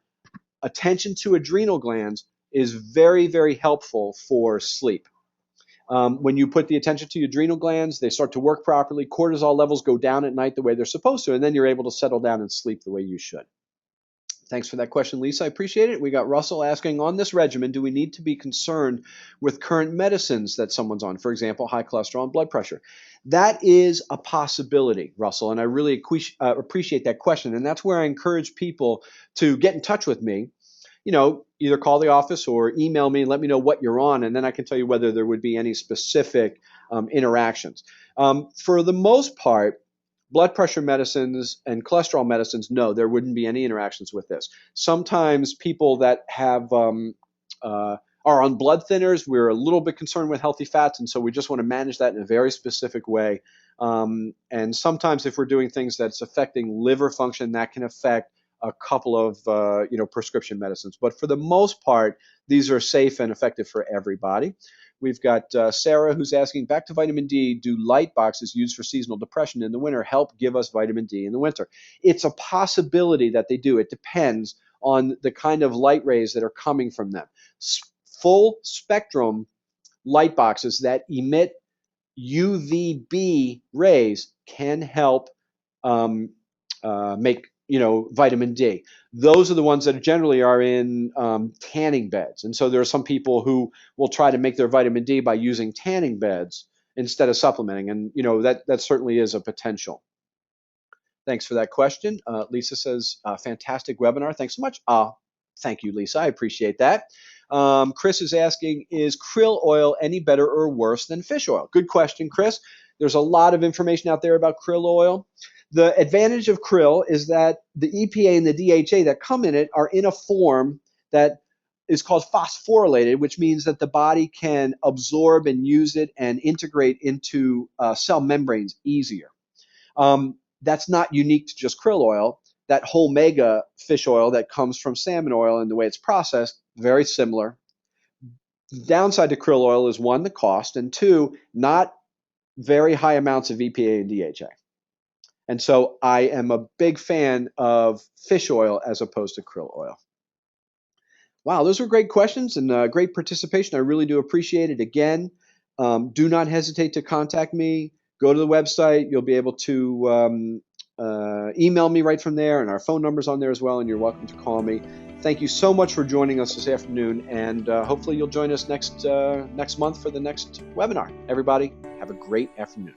[SPEAKER 1] attention to adrenal glands is very, very helpful for sleep. When you put the attention to your adrenal glands, they start to work properly. Cortisol levels go down at night the way they're supposed to, and then you're able to settle down and sleep the way you should. Thanks for that question, Lisa. I appreciate it. We got Russell asking, on this regimen, do we need to be concerned with current medicines that someone's on? For example, high cholesterol and blood pressure. That is a possibility, Russell, and I really appreciate that question. And that's where I encourage people to get in touch with me. Either call the office or email me and let me know what you're on, and then I can tell you whether there would be any specific interactions. For the most part, blood pressure medicines and cholesterol medicines, no, there wouldn't be any interactions with this. Sometimes people that have are on blood thinners, we're a little bit concerned with healthy fats, and so we just want to manage that in a very specific way. And sometimes if we're doing things that's affecting liver function, that can affect a couple of prescription medicines. But for the most part, these are safe and effective for everybody. We've got Sarah who's asking, back to vitamin D, do light boxes used for seasonal depression in the winter help give us vitamin D in the winter? It's a possibility that they do. It depends on the kind of light rays that are coming from them. Full spectrum light boxes that emit UVB rays can help make vitamin D. Those are the ones that generally are in tanning beds, and so there are some people who will try to make their vitamin D by using tanning beds instead of supplementing, and that certainly is a potential. Thanks for that question. Lisa says, fantastic webinar. Thanks so much. Thank you, Lisa. I appreciate that. Chris is asking, is krill oil any better or worse than fish oil? Good question, Chris. There's a lot of information out there about krill oil. The advantage of krill is that the EPA and the DHA that come in it are in a form that is called phosphorylated, which means that the body can absorb and use it and integrate into cell membranes easier. That's not unique to just krill oil. That whole mega fish oil that comes from salmon oil and the way it's processed, very similar. The downside to krill oil is one, the cost, and two, not very high amounts of EPA and DHA. And so I am a big fan of fish oil as opposed to krill oil. Wow, those were great questions and great participation. I really do appreciate it. Again, do not hesitate to contact me. Go to the website. You'll be able to email me right from there, and our phone number's on there as well, and you're welcome to call me. Thank you so much for joining us this afternoon, and hopefully you'll join us next month for the next webinar. Everybody, have a great afternoon.